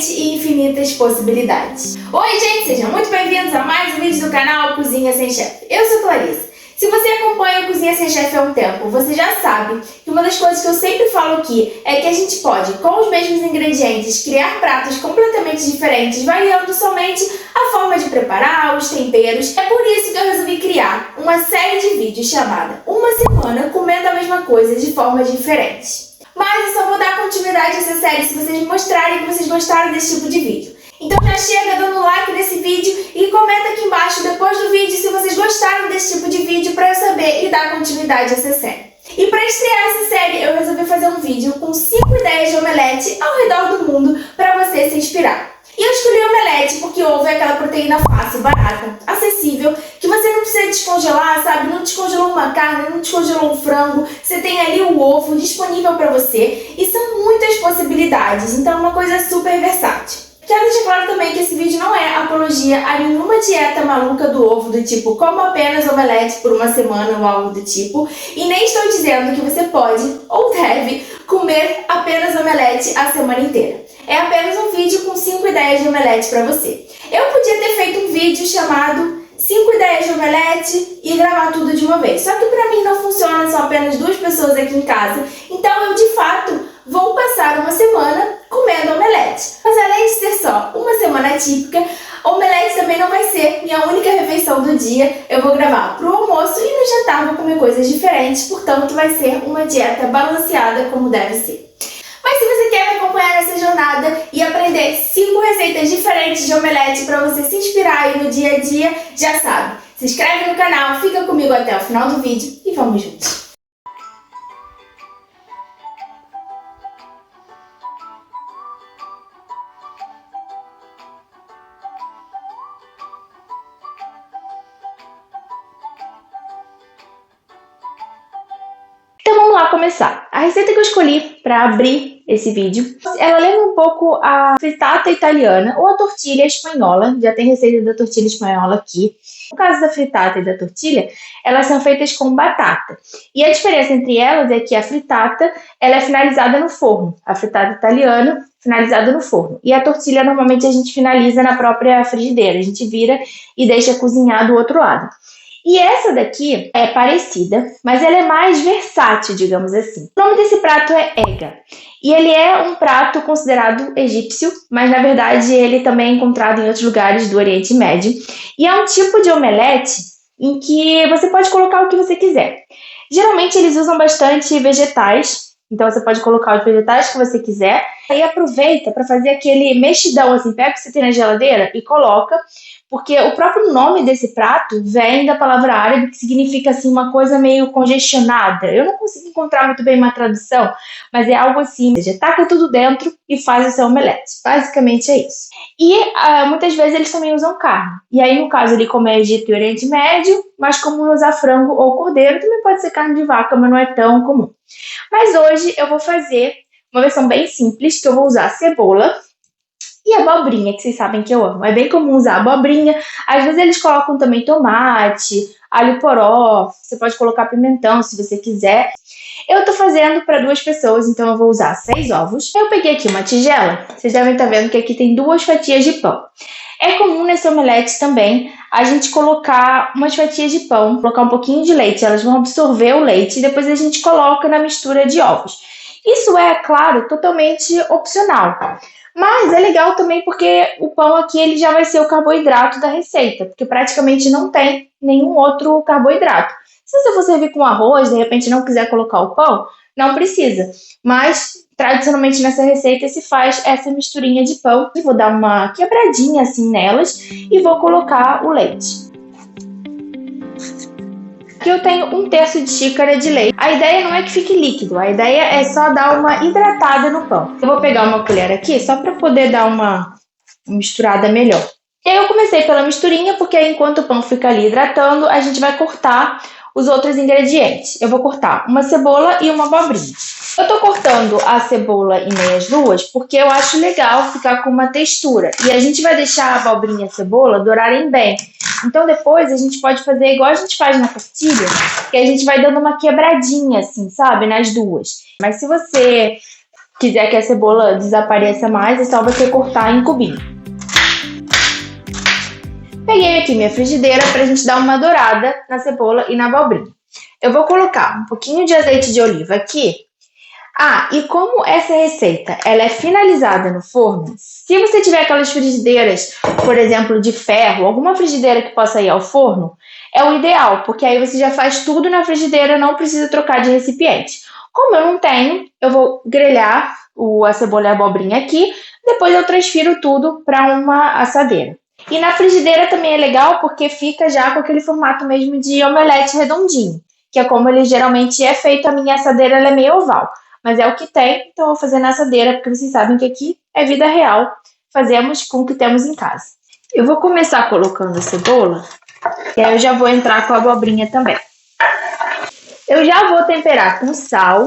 omelete e infinitas possibilidades. Oi gente, sejam muito bem-vindos a mais um vídeo do canal Cozinha Sem Chefe. Eu sou Clarissa. Se você acompanha o Cozinha Sem Chefe há um tempo, você já sabe que uma das coisas que eu sempre falo aqui é que a gente pode, com os mesmos ingredientes, criar pratos completamente diferentes, variando somente a forma de preparar, os temperos. É por isso que eu resolvi criar uma série de vídeos chamada Uma Semana Comendo a Mesma Coisa de Formas Diferentes. Mas eu só vou dar continuidade a essa série se vocês me mostrarem que vocês gostaram desse tipo de vídeo. Então já chega dando like nesse vídeo e comenta aqui embaixo depois do vídeo se vocês gostaram desse tipo de vídeo para eu saber e dar continuidade a essa série. E para estrear essa série eu resolvi fazer um vídeo com 5 ideias de omelete ao redor do mundo para você se inspirar. E eu escolhi omelete porque ovo é aquela proteína fácil, barata, acessível, que você não precisa descongelar, sabe? Não descongelou uma carne, não descongelou um frango, você tem ali o ovo disponível para você e são muitas possibilidades, então é uma coisa super versátil. Quero deixar claro também que esse vídeo não é apologia a nenhuma dieta maluca do ovo, do tipo como apenas omelete por uma semana ou algo do tipo, e nem estou dizendo que você pode ou deve comer apenas omelete a semana inteira. É apenas um vídeo com 5 ideias de omelete para você. Eu podia ter feito um vídeo chamado 5 ideias de omelete e gravar tudo de uma vez, só que para mim não funciona, são apenas 2 pessoas aqui em casa, então eu de fato vou passar uma semana comendo omelete. Mas além de ser só uma semana típica, omelete também não vai ser minha única refeição do dia. Eu vou gravar pro almoço e no jantar vou comer coisas diferentes, portanto vai ser uma dieta balanceada como deve ser. Mas se você quer me acompanhar nessa jornada e aprender 5 receitas diferentes de omelete para você se inspirar aí no dia a dia, já sabe, se inscreve no canal, fica comigo até o final do vídeo e vamos juntos! Então vamos lá começar. A receita que eu escolhi para abrir esse vídeo, ela lembra um pouco a frittata italiana ou a tortilha espanhola. Já tem receita da tortilha espanhola aqui. No caso da frittata e da tortilha, elas são feitas com batata. E a diferença entre elas é que a frittata ela é finalizada no forno. A frittata italiana finalizada no forno. E a tortilha normalmente a gente finaliza na própria frigideira. A gente vira e deixa cozinhar do outro lado. E essa daqui é parecida, mas ela é mais versátil, digamos assim. O nome desse prato é ega. E ele é um prato considerado egípcio, mas na verdade ele também é encontrado em outros lugares do Oriente Médio. E é um tipo de omelete em que você pode colocar o que você quiser. Geralmente eles usam bastante vegetais, então você pode colocar os vegetais que você quiser. Aí aproveita para fazer aquele mexidão, assim, pega o que você tem na geladeira e coloca. Porque o próprio nome desse prato vem da palavra árabe que significa assim uma coisa meio congestionada. Eu não consigo encontrar muito bem uma tradução, mas é algo assim, ou seja, taca tudo dentro e faz o seu omelete. Basicamente é isso. E muitas vezes eles também usam carne. E aí no caso ali como é Egito e Oriente Médio, mas como usar frango ou cordeiro, também pode ser carne de vaca, mas não é tão comum. Mas hoje eu vou fazer uma versão bem simples, que eu vou usar cebola e abobrinha, que vocês sabem que eu amo. É bem comum usar abobrinha. Às vezes eles colocam também tomate, alho poró. Você pode colocar pimentão se você quiser. Eu tô fazendo para 2 pessoas, então eu vou usar 6 ovos. Eu peguei aqui uma tigela. Vocês devem estar vendo que aqui tem 2 fatias de pão. É comum nesse omelete também a gente colocar umas fatias de pão, colocar um pouquinho de leite. Elas vão absorver o leite e depois a gente coloca na mistura de ovos. Isso é, claro, totalmente opcional. Mas é legal também porque o pão aqui ele já vai ser o carboidrato da receita, porque praticamente não tem nenhum outro carboidrato. Se você for servir com arroz, de repente não quiser colocar o pão, não precisa. Mas tradicionalmente nessa receita se faz essa misturinha de pão. Eu vou dar uma quebradinha assim nelas e vou colocar o leite. Aqui eu tenho 1/3 de xícara de leite. A ideia não é que fique líquido, a ideia é só dar uma hidratada no pão. Eu vou pegar uma colher aqui só para poder dar uma misturada melhor. E aí eu comecei pela misturinha, porque aí enquanto o pão fica ali hidratando, a gente vai cortar os outros ingredientes. Eu vou cortar uma cebola e uma abobrinha. Eu tô cortando a cebola em meias duas porque eu acho legal ficar com uma textura. E a gente vai deixar a abobrinha e a cebola dourarem bem. Então depois a gente pode fazer igual a gente faz na tortilha, que a gente vai dando uma quebradinha assim, sabe? Nas duas. Mas se você quiser que a cebola desapareça mais, é só você cortar em cubinho. Peguei aqui minha frigideira para a gente dar uma dourada na cebola e na abobrinha. Eu vou colocar um pouquinho de azeite de oliva aqui. Ah, e como essa receita ela é finalizada no forno, se você tiver aquelas frigideiras, por exemplo, de ferro, alguma frigideira que possa ir ao forno, é o ideal, porque aí você já faz tudo na frigideira, não precisa trocar de recipiente. Como eu não tenho, eu vou grelhar a cebola e a abobrinha aqui, depois eu transfiro tudo para uma assadeira. E na frigideira também é legal porque fica já com aquele formato mesmo de omelete redondinho, que é como ele geralmente é feito. A minha assadeira ela é meio oval, mas é o que tem, então eu vou fazer na assadeira, porque vocês sabem que aqui é vida real, fazemos com o que temos em casa. Eu vou começar colocando a cebola, e aí eu já vou entrar com a abobrinha também. Eu já vou temperar com sal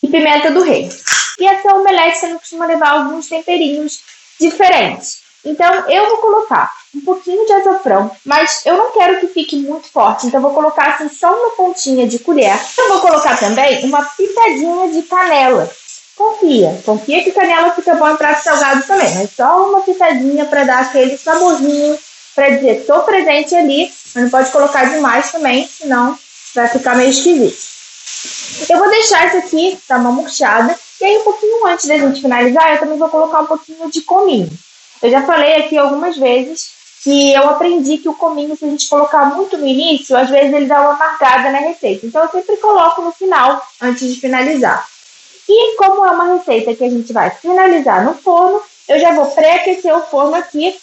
e pimenta do reino. E essa omelete você não costuma levar alguns temperinhos diferentes. Então eu vou colocar um pouquinho de açafrão, mas eu não quero que fique muito forte, então eu vou colocar assim só uma pontinha de colher. Eu vou colocar também uma pitadinha de canela. Confia que canela fica bom em prato salgado também, mas só uma pitadinha para dar aquele saborzinho, para dizer, estou presente ali, mas não pode colocar demais também, senão vai ficar meio esquisito. Eu vou deixar isso aqui dar uma murchada, e aí um pouquinho antes da gente finalizar, eu também vou colocar um pouquinho de cominho. Eu já falei aqui algumas vezes que eu aprendi que o cominho, se a gente colocar muito no início, às vezes ele dá uma amargada na receita. Então eu sempre coloco no final, antes de finalizar. E como é uma receita que a gente vai finalizar no forno, eu já vou pré-aquecer o forno aqui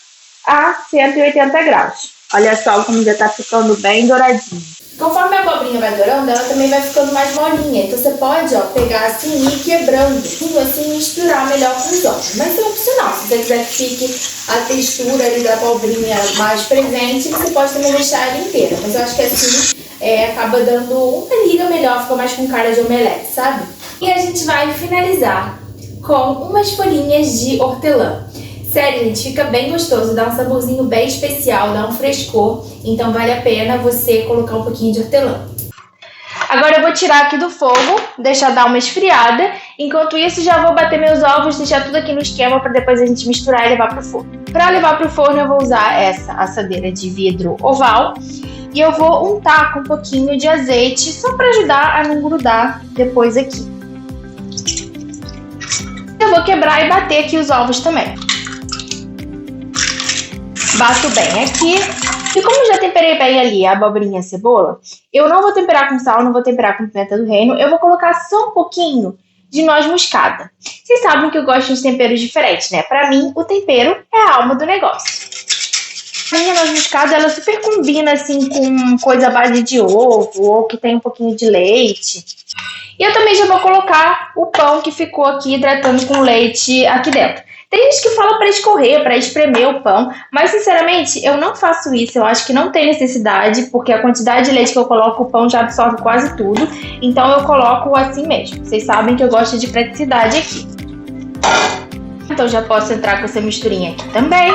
a 180 graus. Olha só como já tá ficando bem douradinho. Conforme a abobrinha vai dourando, ela também vai ficando mais molinha. Então você pode pegar assim e ir quebrando, e assim misturar melhor com os ovos. Mas é opcional, se você quiser que fique a textura ali da abobrinha mais presente, você pode também deixar ela inteira. Mas eu acho que assim acaba dando uma liga melhor, fica mais com cara de omelete, sabe? E a gente vai finalizar com umas folhinhas de hortelã. Sério, gente, fica bem gostoso, dá um saborzinho bem especial, dá um frescor, então vale a pena você colocar um pouquinho de hortelã. Agora eu vou tirar aqui do fogo, deixar dar uma esfriada. Enquanto isso, já vou bater meus ovos, deixar tudo aqui no esquema para depois a gente misturar e levar para o forno. Para levar para o forno, eu vou usar essa assadeira de vidro oval e eu vou untar com um pouquinho de azeite, só para ajudar a não grudar depois aqui. Eu vou quebrar e bater aqui os ovos também. Bato bem aqui. E como já temperei bem ali a abobrinha e a cebola, eu não vou temperar com sal, não vou temperar com pimenta do reino. Eu vou colocar só um pouquinho de noz moscada. Vocês sabem que eu gosto de temperos diferentes, né? Pra mim, o tempero é a alma do negócio. A minha noz moscada, ela super combina assim com coisa à base de ovo ou que tem um pouquinho de leite. E eu também já vou colocar o pão que ficou aqui hidratando com leite aqui dentro. Tem gente que fala para escorrer, para espremer o pão, mas sinceramente eu não faço isso, eu acho que não tem necessidade, porque a quantidade de leite que eu coloco, o pão já absorve quase tudo, então eu coloco assim mesmo. Vocês sabem que eu gosto de praticidade aqui. Então já posso entrar com essa misturinha aqui também.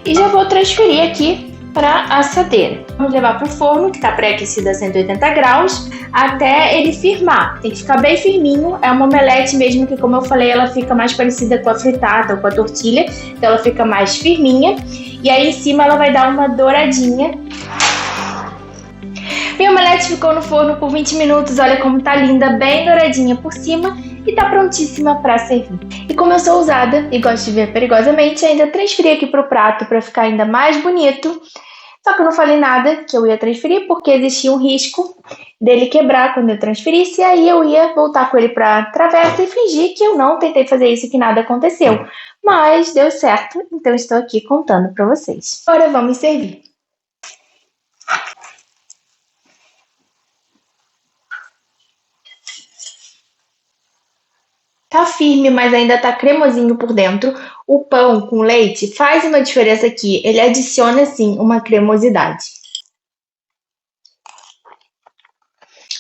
E já vou transferir aqui para a assadeira. Vamos levar para o forno, que está pré-aquecido a 180 graus, até ele firmar. Tem que ficar bem firminho, é uma omelete mesmo, que como eu falei, ela fica mais parecida com a fritada ou com a tortilha, então ela fica mais firminha. E aí em cima ela vai dar uma douradinha. Minha omelete ficou no forno por 20 minutos, olha como tá linda, bem douradinha por cima e tá prontíssima para servir. E como eu sou ousada e gosto de ver perigosamente, ainda transferi aqui pro prato para ficar ainda mais bonito. Só que eu não falei nada que eu ia transferir porque existia um risco dele quebrar quando eu transferisse, e aí eu ia voltar com ele para travessa e fingir que eu não tentei fazer isso, que nada aconteceu. Mas deu certo, então estou aqui contando para vocês. Agora vamos servir. Tá firme, mas ainda tá cremosinho por dentro. O pão com leite faz uma diferença aqui. Ele adiciona, sim, uma cremosidade.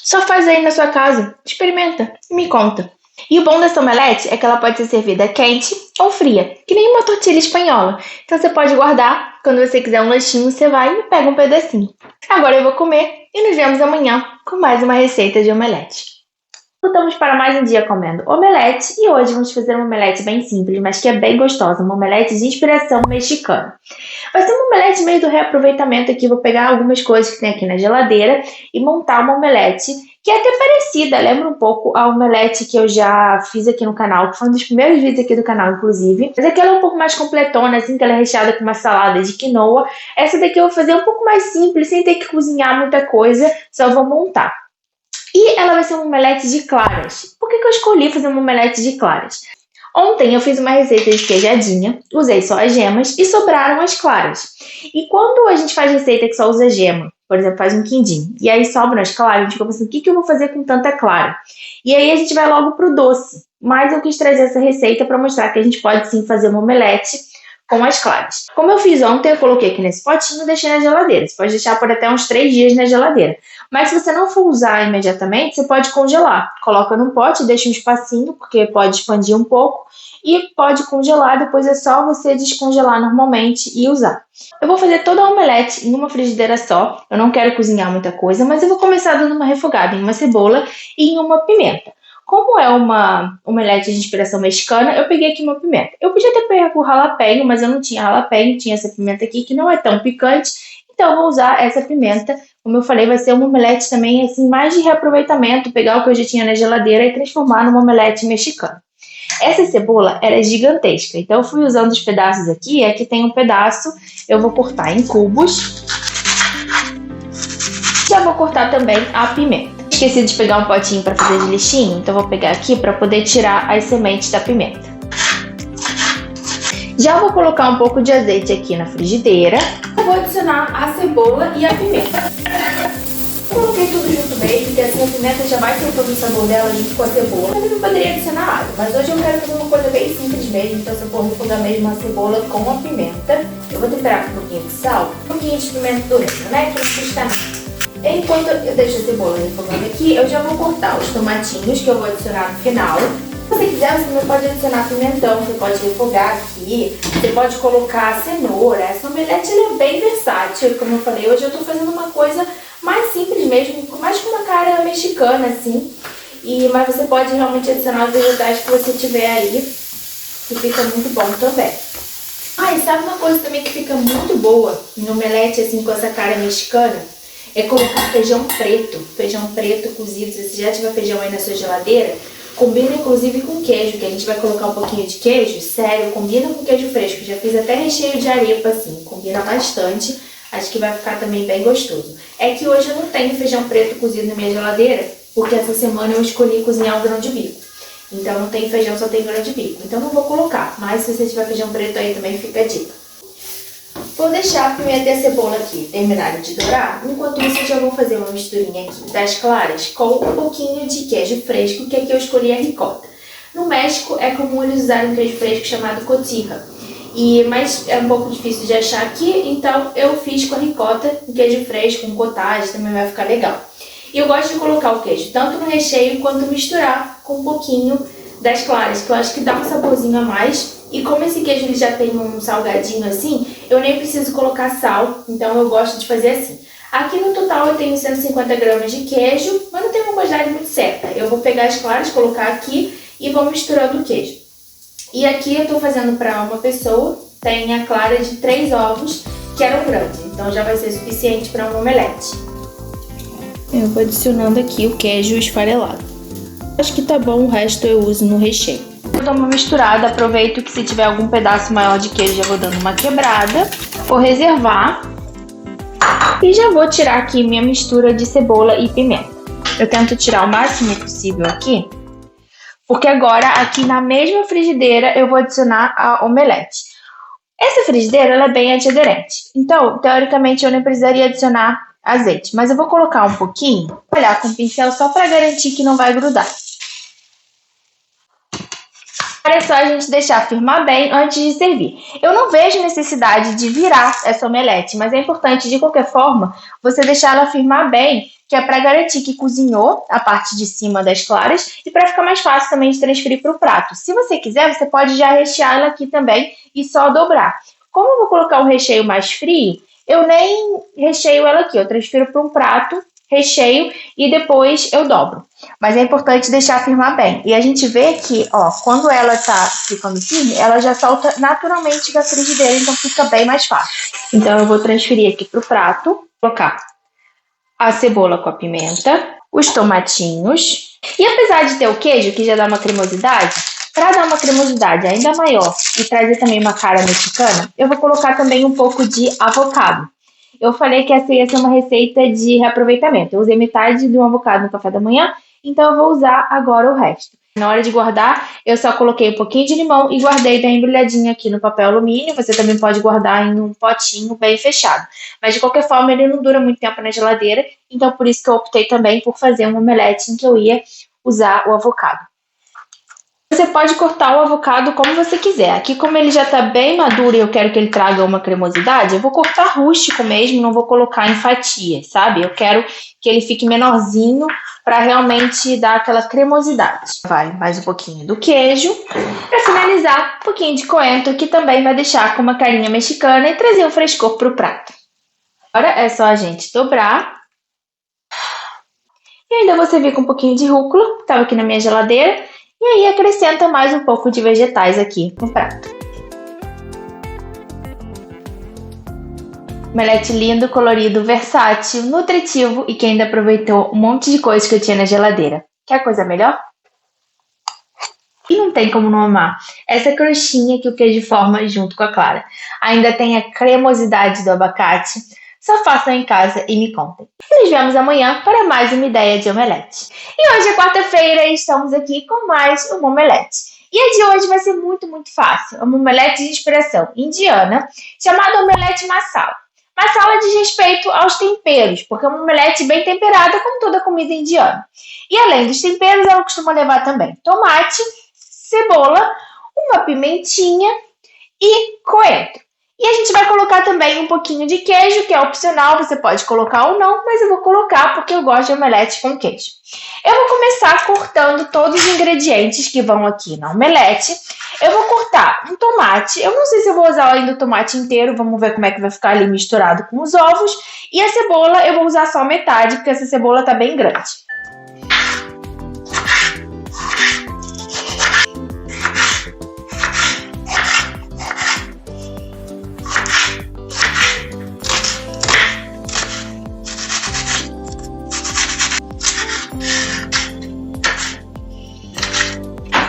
Só faz aí na sua casa. Experimenta e me conta. E o bom dessa omelete é que ela pode ser servida quente ou fria, que nem uma tortilha espanhola. Então você pode guardar. Quando você quiser um lanchinho, você vai e pega um pedacinho. Agora eu vou comer e nos vemos amanhã com mais uma receita de omelete. Voltamos para mais um dia comendo omelete e hoje vamos fazer uma omelete bem simples, mas que é bem gostosa, uma omelete de inspiração mexicana. Vai ser uma omelete meio do reaproveitamento aqui, vou pegar algumas coisas que tem aqui na geladeira e montar uma omelete que é até parecida, lembra um pouco a omelete que eu já fiz aqui no canal, que foi um dos primeiros vídeos aqui do canal, inclusive. Mas aqui ela é um pouco mais completona, assim, que ela é recheada com uma salada de quinoa. Essa daqui eu vou fazer um pouco mais simples, sem ter que cozinhar muita coisa, só vou montar. E ela vai ser uma omelete de claras. Por que eu escolhi fazer uma omelete de claras? Ontem eu fiz uma receita de queijadinha, usei só as gemas e sobraram as claras. E quando a gente faz receita que só usa gema, por exemplo, faz um quindim, e aí sobram as claras, a gente fica pensando, o que eu vou fazer com tanta clara? E aí a gente vai logo pro doce. Mas eu quis trazer essa receita para mostrar que a gente pode sim fazer uma omelete com as claras. Como eu fiz ontem, eu coloquei aqui nesse potinho e deixei na geladeira. Você pode deixar por até uns 3 dias na geladeira. Mas se você não for usar imediatamente, você pode congelar. Coloca num pote, deixa um espacinho, porque pode expandir um pouco. E pode congelar, depois é só você descongelar normalmente e usar. Eu vou fazer toda a omelete em uma frigideira só. Eu não quero cozinhar muita coisa, mas eu vou começar dando uma refogada em uma cebola e em uma pimenta. Como é uma omelete de inspiração mexicana, eu peguei aqui uma pimenta. Eu podia ter pego o jalapeño, mas eu não tinha jalapeño, tinha essa pimenta aqui que não é tão picante, então eu vou usar essa pimenta. Como eu falei, vai ser uma omelete também assim, mais de reaproveitamento, pegar o que eu já tinha na geladeira e transformar numa omelete mexicana. Essa cebola era gigantesca, então eu fui usando os pedaços aqui, aqui tem um pedaço, eu vou cortar em cubos. Já vou cortar também a pimenta. Esqueci de pegar um potinho para fazer de lixinho, então vou pegar aqui para poder tirar as sementes da pimenta. Já vou colocar um pouco de azeite aqui na frigideira. Eu vou adicionar a cebola e a pimenta. Coloquei tudo junto bem, porque assim a pimenta já vai ter todo o sabor dela junto com a cebola. Mas eu poderia adicionar água, mas hoje eu quero fazer uma coisa bem simples mesmo, então eu vou refogar mesmo a cebola com a pimenta. Eu vou temperar com um pouquinho de sal, um pouquinho de pimenta do reino, né, que não custa nada. Enquanto eu deixo a cebola refogando aqui, eu já vou cortar os tomatinhos que eu vou adicionar no final. Se você quiser, você também pode adicionar pimentão, você pode refogar aqui, você pode colocar cenoura. Essa omelete é bem versátil, como eu falei, hoje eu tô fazendo uma coisa mais simples mesmo, mais com uma cara mexicana assim. Mas você pode realmente adicionar os vegetais que você tiver aí, que fica muito bom também. E sabe uma coisa também que fica muito boa em omelete assim com essa cara mexicana? É colocar feijão preto cozido. Se você já tiver feijão aí na sua geladeira, combina inclusive com queijo, que a gente vai colocar um pouquinho de queijo, sério, combina com queijo fresco. Já fiz até recheio de arepa assim, combina bastante, acho que vai ficar também bem gostoso. É que hoje eu não tenho feijão preto cozido na minha geladeira, porque essa semana eu escolhi cozinhar o grão de bico. Então não tem feijão, só tem grão de bico. Então não vou colocar, mas se você tiver feijão preto aí também fica a dica. Vou deixar a pimenta e a cebola aqui terminarem de dourar. Enquanto isso, eu já vou fazer uma misturinha aqui das claras com um pouquinho de queijo fresco, que aqui eu escolhi a ricota. No México, é comum eles usarem um queijo fresco chamado cotija. Mas é um pouco difícil de achar aqui, então eu fiz com a ricota, um queijo fresco, com cottage, também vai ficar legal. E eu gosto de colocar o queijo tanto no recheio, quanto misturar com um pouquinho das claras, que eu acho que dá um saborzinho a mais. E como esse queijo ele já tem um salgadinho assim, eu nem preciso colocar sal, então eu gosto de fazer assim. Aqui no total eu tenho 150 gramas de queijo, mas não tem uma quantidade muito certa. Eu vou pegar as claras, colocar aqui e vou misturando o queijo. E aqui eu tô fazendo para uma pessoa, tem a clara de 3 ovos, que eram grandes, então já vai ser suficiente para um omelete. Eu vou adicionando aqui o queijo esfarelado. Acho que tá bom, o resto eu uso no recheio. Eu dou uma misturada, aproveito que se tiver algum pedaço maior de queijo já vou dando uma quebrada. Vou reservar e já vou tirar aqui minha mistura de cebola e pimenta. Eu tento tirar o máximo possível aqui, porque agora aqui na mesma frigideira eu vou adicionar a omelete. Essa frigideira ela é bem antiaderente, então teoricamente eu nem precisaria adicionar azeite, mas eu vou colocar um pouquinho, olhar com o pincel só para garantir que não vai grudar. Agora é só a gente deixar firmar bem antes de servir. Eu não vejo necessidade de virar essa omelete, mas é importante, de qualquer forma, você deixar ela firmar bem, que é para garantir que cozinhou a parte de cima das claras e para ficar mais fácil também de transferir para o prato. Se você quiser, você pode já rechear ela aqui também e só dobrar. Como eu vou colocar um recheio mais frio, eu nem recheio ela aqui, eu transfiro para um prato, recheio e depois eu dobro. Mas é importante deixar firmar bem. E a gente vê que, ó, quando ela tá ficando firme, ela já solta naturalmente da frigideira, então fica bem mais fácil. Então eu vou transferir aqui pro prato, colocar a cebola com a pimenta, os tomatinhos. E apesar de ter o queijo, que já dá uma cremosidade, para dar uma cremosidade ainda maior e trazer também uma cara mexicana, eu vou colocar também um pouco de avocado. Eu falei que essa ia ser uma receita de reaproveitamento. Eu usei metade de um avocado no café da manhã, então eu vou usar agora o resto. Na hora de guardar, eu só coloquei um pouquinho de limão e guardei bem embrulhadinho aqui no papel alumínio. Você também pode guardar em um potinho bem fechado. Mas de qualquer forma, ele não dura muito tempo na geladeira, então por isso que eu optei também por fazer um omelete em que eu ia usar o avocado. Você pode cortar o avocado como você quiser. Aqui, como ele já está bem maduro e eu quero que ele traga uma cremosidade, eu vou cortar rústico mesmo, não vou colocar em fatias, sabe? Eu quero que ele fique menorzinho para realmente dar aquela cremosidade. Vai mais um pouquinho do queijo. Para finalizar, um pouquinho de coentro, que também vai deixar com uma carinha mexicana e trazer um frescor para o prato. Agora é só a gente dobrar. E ainda vou servir com um pouquinho de rúcula, que estava aqui na minha geladeira. E aí acrescenta mais um pouco de vegetais aqui no prato. Omelete lindo, colorido, versátil, nutritivo e que ainda aproveitou um monte de coisa que eu tinha na geladeira. Quer coisa melhor? E não tem como não amar essa crostinha que o queijo forma junto com a clara. Ainda tem a cremosidade do abacate. Só façam em casa e me contem. E nos vemos amanhã para mais uma ideia de omelete. E hoje é quarta-feira e estamos aqui com mais uma omelete. E a de hoje vai ser muito fácil. É uma omelete de inspiração indiana chamada omelete masala. Masala diz respeito aos temperos, porque é uma omelete bem temperada como toda comida indiana. E além dos temperos, ela costuma levar também tomate, cebola, uma pimentinha e coentro. E a gente vai colocar também um pouquinho de queijo, que é opcional, você pode colocar ou não, mas eu vou colocar porque eu gosto de omelete com queijo. Eu vou começar cortando todos os ingredientes que vão aqui na omelete. Eu vou cortar um tomate, eu não sei se eu vou usar ainda o tomate inteiro, vamos ver como é que vai ficar ali misturado com os ovos. E a cebola eu vou usar só metade, porque essa cebola tá bem grande.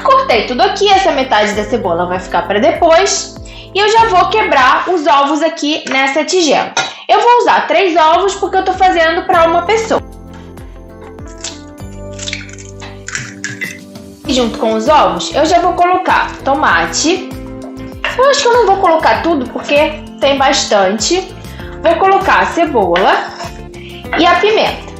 Cortei tudo aqui, essa metade da cebola vai ficar para depois. E eu já vou quebrar os ovos aqui nessa tigela. Eu vou usar 3 ovos porque eu tô fazendo para uma pessoa. E junto com os ovos, eu já vou colocar tomate. Eu acho que eu não vou colocar tudo porque tem bastante. Vou colocar a cebola e a pimenta.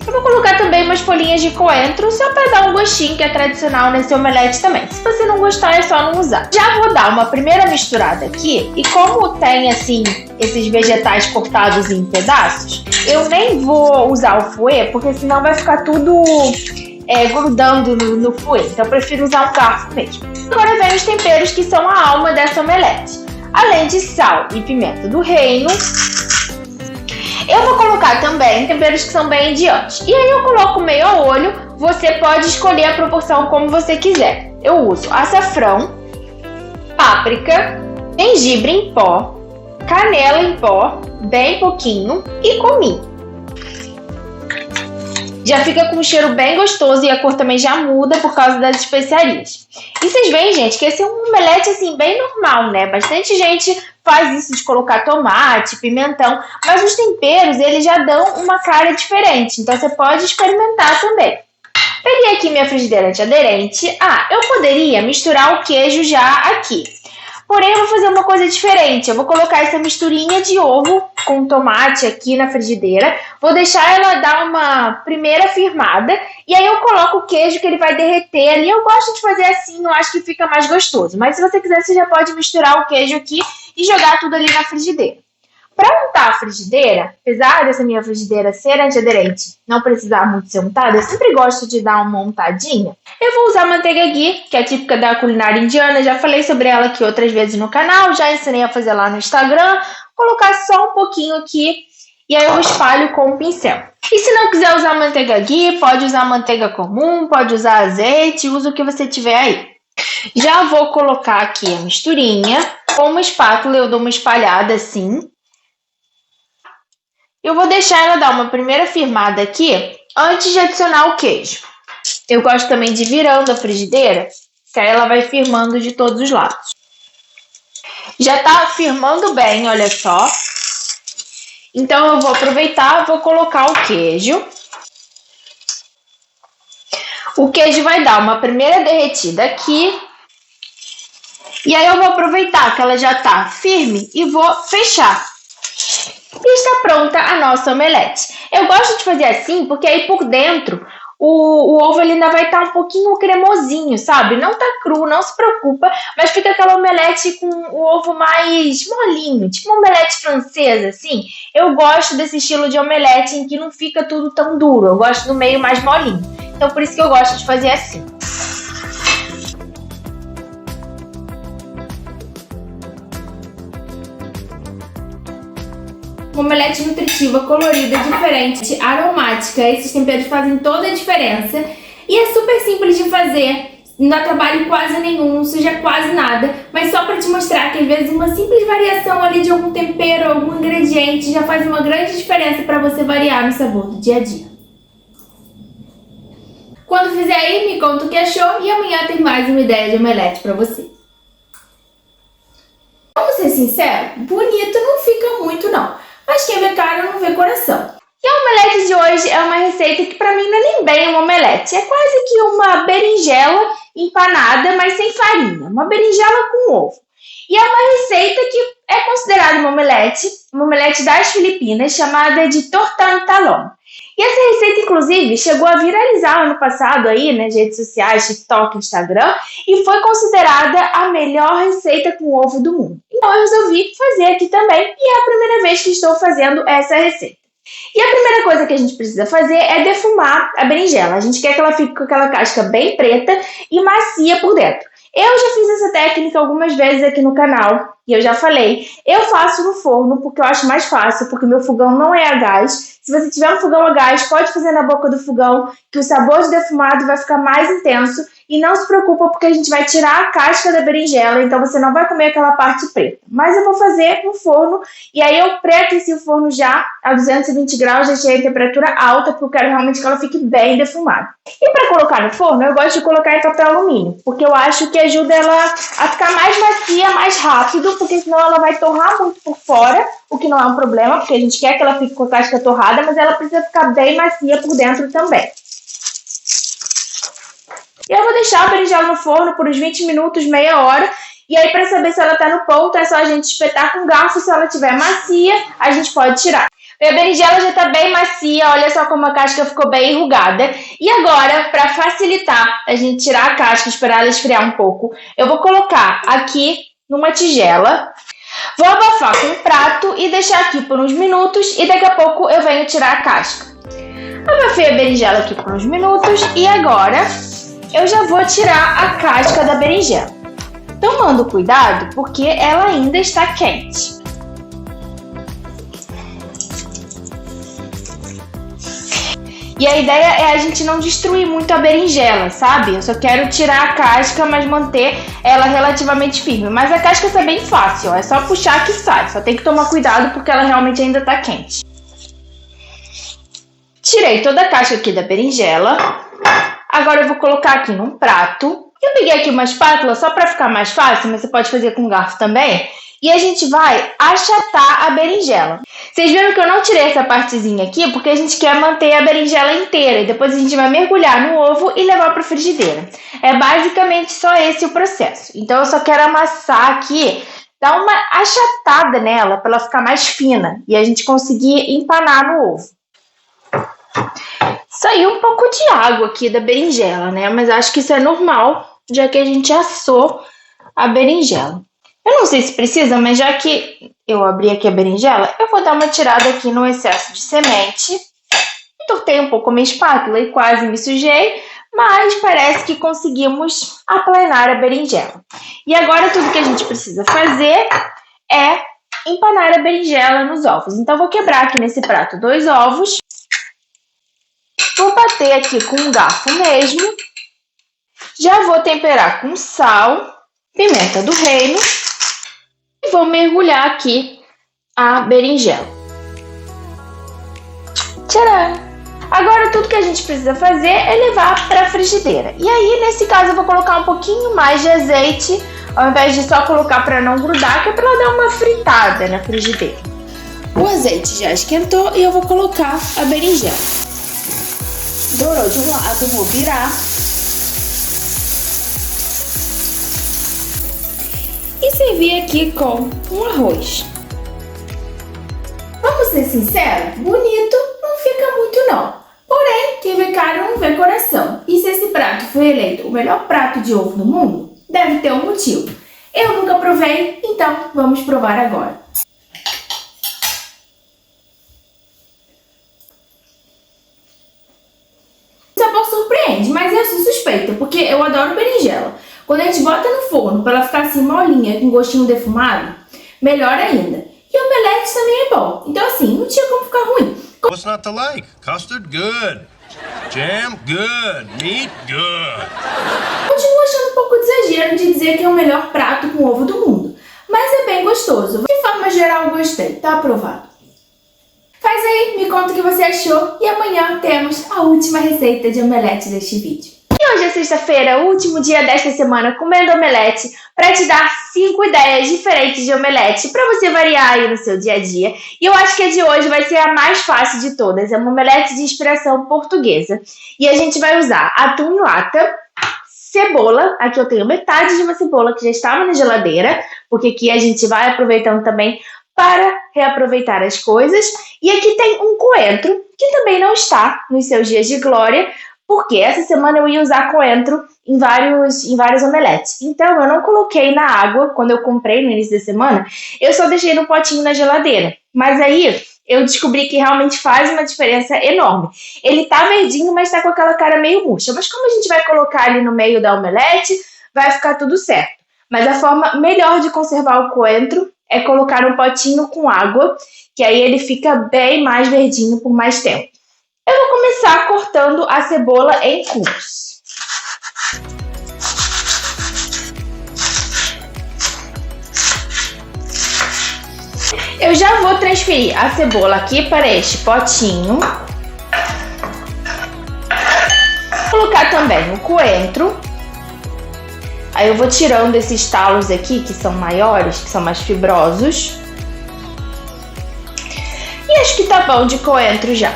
Eu vou colocar também umas folhinhas de coentro, só para dar um gostinho que é tradicional nesse omelete também. Se você não gostar, é só não usar. Já vou dar uma primeira misturada aqui, e como tem assim esses vegetais cortados em pedaços, eu nem vou usar o fouet, porque senão vai ficar tudo grudando no fouet. Então eu prefiro usar um garfo mesmo. Agora vem os temperos que são a alma dessa omelete. Além de sal e pimenta do reino, eu vou colocar também temperos que são bem indianos. E aí eu coloco meio a olho, você pode escolher a proporção como você quiser. Eu uso açafrão, páprica, gengibre em pó, canela em pó, bem pouquinho, e cominho. Já fica com um cheiro bem gostoso e a cor também já muda por causa das especiarias. E vocês veem, gente, que esse é um omelete assim bem normal, né? Bastante gente faz isso de colocar tomate, pimentão, mas os temperos, eles já dão uma cara diferente, então você pode experimentar também. Peguei aqui minha frigideira antiaderente. Eu poderia misturar o queijo já aqui. Porém, eu vou fazer uma coisa diferente. Eu vou colocar essa misturinha de ovo com tomate aqui na frigideira. Vou deixar ela dar uma primeira firmada. E aí eu coloco o queijo que ele vai derreter ali. Eu gosto de fazer assim, eu acho que fica mais gostoso. Mas se você quiser, você já pode misturar o queijo aqui e jogar tudo ali na frigideira. Para untar a frigideira, apesar dessa minha frigideira ser antiaderente, não precisar muito ser untada, eu sempre gosto de dar uma untadinha. Eu vou usar manteiga ghee, que é típica da culinária indiana. Já falei sobre ela aqui outras vezes no canal, já ensinei a fazer lá no Instagram. Colocar só um pouquinho aqui e aí eu espalho com o pincel. E se não quiser usar manteiga ghee, pode usar manteiga comum, pode usar azeite, usa o que você tiver aí. Já vou colocar aqui a misturinha. Com uma espátula eu dou uma espalhada assim. Eu vou deixar ela dar uma primeira firmada aqui antes de adicionar o queijo. Eu gosto também de ir virando a frigideira, que aí ela vai firmando de todos os lados. Já tá firmando bem, olha só. Então eu vou aproveitar, vou colocar o queijo. O queijo vai dar uma primeira derretida aqui. E aí eu vou aproveitar que ela já tá firme e vou fechar. E está pronta a nossa omelete. Eu gosto de fazer assim porque aí por dentro o ovo ele ainda vai estar um pouquinho cremosinho, sabe? Não tá cru, não se preocupa, mas fica aquela omelete com o ovo mais molinho, tipo uma omelete francesa, assim. Eu gosto desse estilo de omelete em que não fica tudo tão duro, eu gosto do meio mais molinho. Então por isso que eu gosto de fazer assim. Uma omelete nutritiva, colorida, diferente, aromática. Esses temperos fazem toda a diferença. E é super simples de fazer. Não dá trabalho quase nenhum, não suja quase nada. Mas só para te mostrar que às vezes uma simples variação ali de algum tempero, algum ingrediente já faz uma grande diferença para você variar no sabor do dia a dia. Quando fizer aí, me conta o que achou e amanhã tem mais uma ideia de omelete para você. Vamos ser sinceros, bonito não fica muito não. Mas quem vê cara não vê coração. E a omelete de hoje é uma receita que para mim não é nem bem uma omelete. É quase que uma berinjela empanada, mas sem farinha. Uma berinjela com ovo. E é uma receita que é considerada uma omelete das Filipinas, chamada de tortang talong. E essa receita, inclusive, chegou a viralizar ano passado aí nas redes sociais, TikTok, Instagram, e foi considerada a melhor receita com ovo do mundo. Então eu resolvi fazer aqui também, e é a primeira vez que estou fazendo essa receita. E a primeira coisa que a gente precisa fazer é defumar a berinjela. A gente quer que ela fique com aquela casca bem preta e macia por dentro. Eu já fiz essa técnica algumas vezes aqui no canal, e eu já falei, eu faço no forno porque eu acho mais fácil, porque o meu fogão não é a gás. Se você tiver um fogão a gás, pode fazer na boca do fogão, que o sabor de defumado vai ficar mais intenso. E não se preocupa porque a gente vai tirar a casca da berinjela, então você não vai comer aquela parte preta. Mas eu vou fazer no forno, e aí eu pré-aqueci o forno já a 220 graus, deixei a temperatura alta, porque eu quero realmente que ela fique bem defumada. E para colocar no forno, eu gosto de colocar em papel alumínio, porque eu acho que ajuda ela a ficar mais macia, mais rápido, porque senão ela vai torrar muito por fora, o que não é um problema, porque a gente quer que ela fique com a casca torrada, mas ela precisa ficar bem macia por dentro também. E eu vou deixar a berinjela no forno por uns 20 minutos, meia hora. E aí, para saber se ela tá no ponto, é só a gente espetar com garfo. Se ela estiver macia, a gente pode tirar. E a berinjela já tá bem macia, olha só como a casca ficou bem enrugada. E agora, para facilitar a gente tirar a casca, esperar ela esfriar um pouco, eu vou colocar aqui numa tigela. Vou abafar com um prato e deixar aqui por uns minutos e daqui a pouco eu venho tirar a casca. Abafei a berinjela aqui por uns minutos e agora eu já vou tirar a casca da berinjela, tomando cuidado porque ela ainda está quente. E a ideia é a gente não destruir muito a berinjela, sabe? Eu só quero tirar a casca, mas manter ela relativamente firme. Mas a casca tá bem fácil, ó. É só puxar que sai. Só tem que tomar cuidado porque ela realmente ainda tá quente. Tirei toda a casca aqui da berinjela. Agora eu vou colocar aqui num prato. Eu peguei aqui uma espátula só para ficar mais fácil, mas você pode fazer com garfo também. E a gente vai achatar a berinjela. Vocês viram que eu não tirei essa partezinha aqui porque a gente quer manter a berinjela inteira. E depois a gente vai mergulhar no ovo e levar para a frigideira. É basicamente só esse o processo. Então eu só quero amassar aqui, dar uma achatada nela para ela ficar mais fina. E a gente conseguir empanar no ovo. Saiu um pouco de água aqui da berinjela, né? Mas acho que isso é normal, já que a gente assou a berinjela. Eu não sei se precisa, mas já que eu abri aqui a berinjela, eu vou dar uma tirada aqui no excesso de semente. Entortei um pouco a minha espátula e quase me sujei, mas parece que conseguimos aplanar a berinjela. E agora tudo que a gente precisa fazer é empanar a berinjela nos ovos. Então, vou quebrar aqui nesse prato 2 ovos. Vou bater aqui com um garfo mesmo. Já vou temperar com sal, pimenta do reino. E vou mergulhar aqui a berinjela. Tcharam! Agora, tudo que a gente precisa fazer é levar para a frigideira. E aí, nesse caso, eu vou colocar um pouquinho mais de azeite, ao invés de só colocar para não grudar, que é para dar uma fritada na frigideira. O azeite já esquentou e eu vou colocar a berinjela. Dourou de um lado, vou virar. E servir aqui com um arroz. Vamos ser sinceros? Bonito não fica muito não. Porém, quem vê cara não vê coração. E se esse prato foi eleito o melhor prato de ovo do mundo, deve ter um motivo. Eu nunca provei, então vamos provar agora. O sabor surpreende, mas eu sou suspeita, porque eu adoro berinjela. Quando a gente bota no forno para ela ficar assim molinha, com gostinho defumado, melhor ainda. E o omelete também é bom. Então assim, não tinha como ficar ruim. What's not to like? Custard, good. Jam, good. Meat, good. Continuo achando um pouco de exagero de dizer que é o melhor prato com ovo do mundo. Mas é bem gostoso. De forma geral, gostei. Tá aprovado. Faz aí, me conta o que você achou. E amanhã temos a última receita de omelete deste vídeo. E hoje é sexta-feira, o último dia desta semana comendo omelete, para te dar 5 ideias diferentes de omelete para você variar aí no seu dia a dia. E eu acho que a de hoje vai ser a mais fácil de todas, é uma omelete de inspiração portuguesa. E a gente vai usar atum em lata, cebola, aqui eu tenho metade de uma cebola que já estava na geladeira, porque aqui a gente vai aproveitando também para reaproveitar as coisas. E aqui tem um coentro, que também não está nos seus dias de glória, porque essa semana eu ia usar coentro em vários omeletes. Então, eu não coloquei na água quando eu comprei no início da semana. Eu só deixei no potinho na geladeira. Mas aí, eu descobri que realmente faz uma diferença enorme. Ele tá verdinho, mas tá com aquela cara meio murcha. Mas como a gente vai colocar ali no meio da omelete, vai ficar tudo certo. Mas a forma melhor de conservar o coentro é colocar um potinho com água, que aí ele fica bem mais verdinho por mais tempo. Eu vou começar cortando a cebola em cubos. Eu já vou transferir a cebola aqui para este potinho. Vou colocar também o coentro. Aí eu vou tirando esses talos aqui, que são maiores, que são mais fibrosos. E acho que tá bom de coentro já.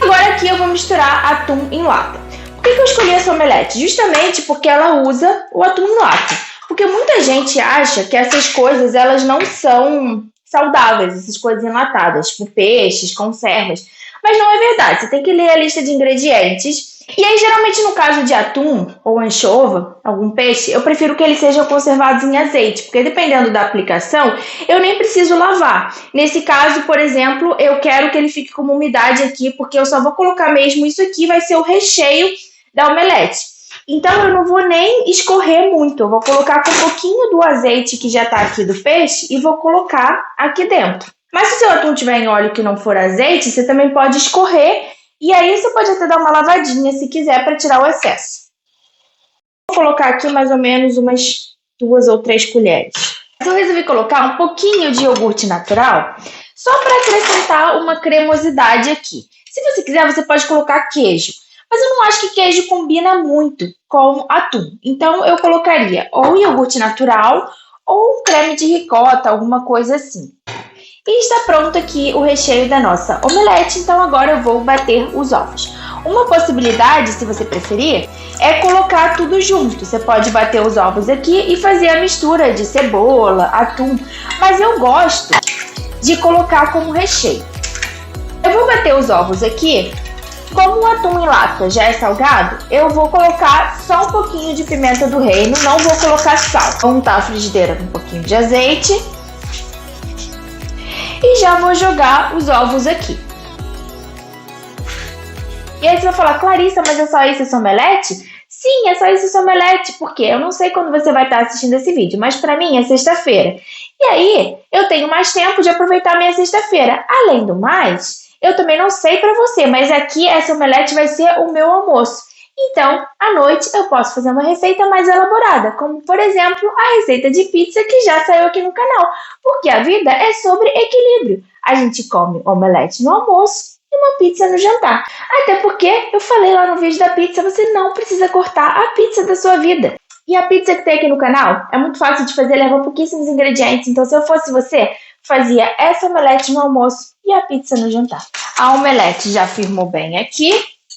Agora aqui eu vou misturar atum em lata. Por que eu escolhi essa omelete? Justamente porque ela usa o atum em lata. Porque muita gente acha que essas coisas elas não são saudáveis, essas coisas enlatadas, tipo peixes, conservas. Mas não é verdade, você tem que ler a lista de ingredientes. E aí, geralmente, no caso de atum ou anchova, algum peixe, eu prefiro que eles sejam conservados em azeite, porque dependendo da aplicação, eu nem preciso lavar. Nesse caso, por exemplo, eu quero que ele fique com uma umidade aqui, porque eu só vou colocar mesmo isso aqui, vai ser o recheio da omelete. Então, eu não vou nem escorrer muito, eu vou colocar com um pouquinho do azeite que já tá aqui do peixe e vou colocar aqui dentro. Mas se o seu atum tiver em óleo que não for azeite, você também pode escorrer. E aí você pode até dar uma lavadinha se quiser para tirar o excesso. Vou colocar aqui mais ou menos umas 2 ou 3 colheres. Eu resolvi colocar um pouquinho de iogurte natural só para acrescentar uma cremosidade aqui. Se você quiser, você pode colocar queijo. Mas eu não acho que queijo combina muito com atum. Então eu colocaria ou iogurte natural ou um creme de ricota, alguma coisa assim. E está pronto aqui o recheio da nossa omelete, então agora eu vou bater os ovos. Uma possibilidade, se você preferir, é colocar tudo junto. Você pode bater os ovos aqui e fazer a mistura de cebola, atum, mas eu gosto de colocar como recheio. Eu vou bater os ovos aqui. Como o atum em lata já é salgado, eu vou colocar só um pouquinho de pimenta do reino, não vou colocar sal. Vou untar a frigideira com um pouquinho de azeite. E já vou jogar os ovos aqui. E aí você vai falar, Clarissa, mas é só isso esse omelete? Sim, é só isso, seu omelete, porque eu não sei quando você vai estar assistindo esse vídeo, mas pra mim é sexta-feira. E aí, eu tenho mais tempo de aproveitar a minha sexta-feira. Além do mais, eu também não sei pra você, mas aqui essa omelete vai ser o meu almoço. Então, à noite eu posso fazer uma receita mais elaborada, como por exemplo a receita de pizza que já saiu aqui no canal, porque a vida é sobre equilíbrio. A gente come omelete no almoço e uma pizza no jantar. Até porque eu falei lá no vídeo da pizza, você não precisa cortar a pizza da sua vida. E a pizza que tem aqui no canal é muito fácil de fazer, leva pouquíssimos ingredientes, então se eu fosse você, fazia essa omelete no almoço e a pizza no jantar. A omelete já firmou bem aqui,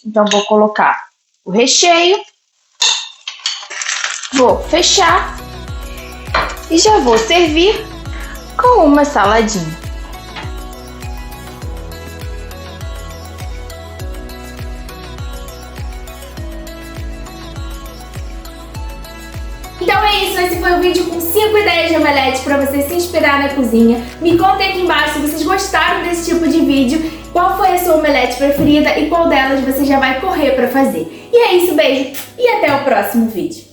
então vou colocar o recheio, vou fechar e já vou servir com uma saladinha. Então é isso, esse foi o vídeo com 5 ideias de omelete para você se inspirar na cozinha. Me contem aqui embaixo se vocês gostaram desse tipo de vídeo, qual foi a sua omelete preferida e qual delas você já vai correr para fazer. E é isso, beijo e até o próximo vídeo.